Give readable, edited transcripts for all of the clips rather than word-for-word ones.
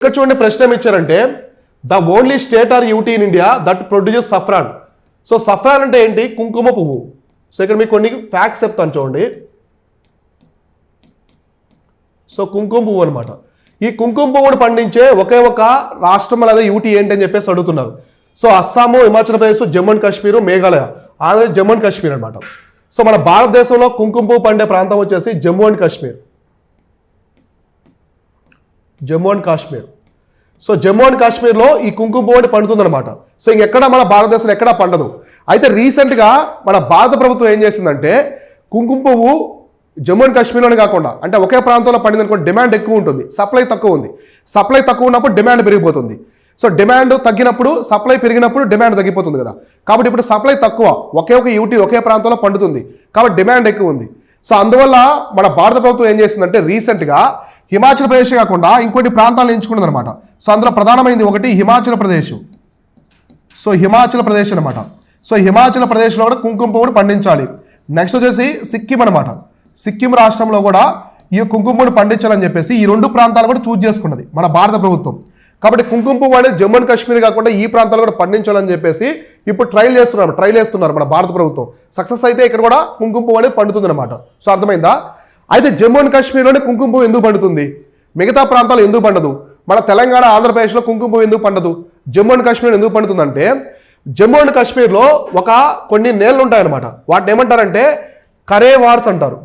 ఇక్కడ చూడండి ప్రశ్న ఏమి ఇచ్చారంటే the only state or UT in India that produces saffron. So saffron అంటే ఏంటి? కుంకుమ పువ్వు. సో ఇక్కడ మీకు కొన్ని ఫ్యాక్ట్స్ చెప్తాను చూడండి. సో కుంకుమ పువ్వు అనమాట. ఈ కుంకుమ పువ్వును పండించే ఒకే ఒక రాష్ట్రం లేదా యూటీ ఏంటి అని చెప్పేసి అడుగుతున్నారు. So Assam, Himachal Pradesh, Jammu and Kashmir, Meghalaya, Andhra, Jammu and Kashmir అనమాట. సో మన భారతదేశంలో కుంకుమ పువ్వు పండే ప్రాంతం వచ్చేసి Jammu and Kashmir. Jammu and Kashmir. So Jammu and కాశ్మీర్లో ఈ కుంకుమ పువ్వు పండుతుంది అనమాట. సో ఇంకెక్కడ మన భారతదేశంలో ఎక్కడా పండదు. అయితే రీసెంట్గా మన భారత ప్రభుత్వం ఏం చేసిందంటే కుంకుమ పువ్వు జమ్మూ అండ్ కాశ్మీర్లోనే కాకుండా అంటే ఒకే ప్రాంతంలో పండింది అనుకోండి, డిమాండ్ ఎక్కువ ఉంటుంది, సప్లై తక్కువ ఉంది. సప్లై తక్కువ ఉన్నప్పుడు డిమాండ్ పెరిగిపోతుంది. సో డిమాండ్ తగ్గినప్పుడు సప్లై పెరిగినప్పుడు డిమాండ్ తగ్గిపోతుంది కదా. కాబట్టి ఇప్పుడు సప్లై తక్కువ, ఒకే ఒక యూటీ ఒకే ప్రాంతంలో పండుతుంది కాబట్టి డిమాండ్ ఎక్కువ ఉంది. సో అందువల్ల మన భారత ప్రభుత్వం ఏం చేసిందంటే రీసెంట్గా హిమాచల్ ప్రదేశ్ కాకుండా ఇంకొన్ని ప్రాంతాలను ఎంచుకున్నది అనమాట. సో అందులో ప్రధానమైనది ఒకటి హిమాచల్ ప్రదేశ్. సో హిమాచల్ ప్రదేశ్ అనమాట. సో హిమాచల్ ప్రదేశ్లో కూడా కుంకుమ పువ్వును పండించాలి. నెక్స్ట్ వచ్చేసి సిక్కిం అనమాట. సిక్కిం రాష్ట్రంలో కూడా ఈ కుంకుమ పువ్వును పండించాలని చెప్పేసి ఈ రెండు ప్రాంతాలు కూడా చూజ్ చేసుకున్నది మన భారత ప్రభుత్వం. కాబట్టి కుంకుమ పువ్వు అనేది జమ్మూ అండ్ కాశ్మీర్ కాకుండా ఈ ప్రాంతాలు కూడా పండించాలని చెప్పేసి ఇప్పుడు ట్రైల్ చేస్తున్నారు మన భారత ప్రభుత్వం. సక్సెస్ అయితే ఇక్కడ కూడా కుంకుమ పువ్వు అనేది పండుతుంది అనమాట. సో అర్థమైందా? అయితే జమ్మూ అండ్ కాశ్మీర్లోనే కుంకుమ పువ్వు ఎందుకు పండుతుంది, మిగతా ప్రాంతాలు ఎందుకు పండదు? మన తెలంగాణ, ఆంధ్రప్రదేశ్లో కుంకుమ పువ్వు ఎందుకు పండదు, జమ్మూ అండ్ కాశ్మీర్ ఎందుకు పండుతుందంటే జమ్మూ అండ్ కాశ్మీర్లో కొన్ని నేళ్ళు ఉంటాయన్నమాట. వాటిని ఏమంటారంటే కరేవార్స్ అంటారు.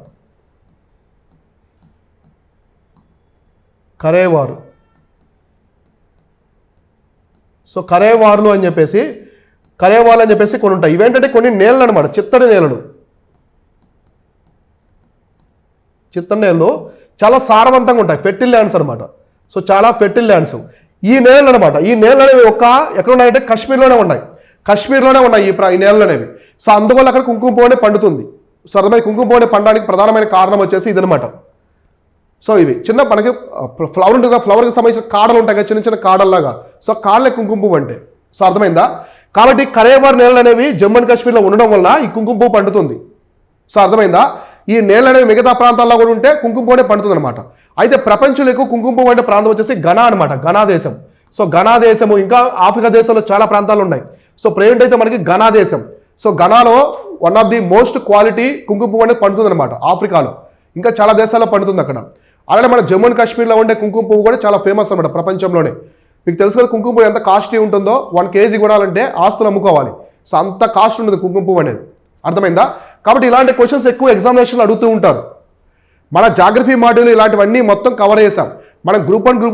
కరేవారు. సో కరేవార్లు అని చెప్పేసి కొన్ని ఉంటాయి. ఇవేంటంటే కొన్ని నేలలు అనమాట, చిత్తడి నేలలు. చిత్తడి నేలలు చాలా సారవంతంగా ఉంటాయి, ఫెర్టిల్ ల్యాండ్స్ అనమాట. సో చాలా ఫెర్టిల్ ల్యాండ్స్ ఈ నేలలు అనమాట. ఈ నేలలు అనేవి ఎక్కడ ఉన్నాయంటే కాశ్మీర్లోనే ఉన్నాయి ఈ నేలలు అనేవి. సో అందువల్ల అక్కడ కుంకుమ పువ్వు పండుతుంది. సో అర్థమైన కుంకుమ పువ్వు పండడానికి ప్రధానమైన కారణం వచ్చేసి ఇదనమాట. సో ఇవి చిన్న మనకి ఫ్లవర్ ఉంటుంది కదా, ఫ్లవర్కి సంబంధించిన కాడలు ఉంటాయి కదా, చిన్న చిన్న కాడల్లాగా. సో కాడలే కుంకుమ పువ్వు అంటే. సో అర్థమైందా? కాబట్టి కరేవార్ నేలలు అనేవి జమ్మూ అండ్ కాశ్మీర్లో ఉండడం వల్ల ఈ కుంకుమ పువ్వు పండుతుంది. సో అర్థమైందా? ఈ నేలలు అనేవి మిగతా ప్రాంతాల్లో కూడా ఉంటే కుంకుమ పువ్వు పండుతుంది అనమాట. అయితే ప్రపంచంలో ఎక్కువ కుంకుమ పువ్వు అంటే ప్రాంతం వచ్చేసి ఘనా అనమాట. ఘనా దేశం. సో ఘనా దేశము ఇంకా ఆఫ్రికా దేశంలో చాలా ప్రాంతాలు ఉన్నాయి. సో ప్రెజెంట్ అయితే మనకి ఘనా దేశం. సో ఘనాలో one of the most quality కుంకుమ పువ్వు అనేది పండుతుంది అనమాట ఆఫ్రికాలో. ఇంకా చాలా దేశాల్లో పండుతుంది అక్కడ. అలానే మన జమ్మూ అండ్ కాశ్మీర్లో ఉండే కుంకుమ పువ్వు కూడా చాలా ఫేమస్ అనమాట ప్రపంచంలోనే. మీకు తెలుసు కదా కుంకుమ పువ్వు ఎంత కాస్ట్లీ ఉంటుందో, 1 kg కొనాలంటే ఆస్తులు అమ్ముకోవాలి. సో అంత కాస్ట్ ఉంటుంది కుంకుమ పువ్వు అనేది. అర్థమైందా? కాబట్టి ఇలాంటి క్వశ్చన్స్ ఎక్కువ ఎగ్జామినేషన్లో అడుగుతూ ఉంటారు. మన జాగ్రఫీ మాడ్యూల్ ఇలాంటివన్నీ మొత్తం కవర్ చేసాం. మనం గ్రూప్ 1, గ్రూప్ 2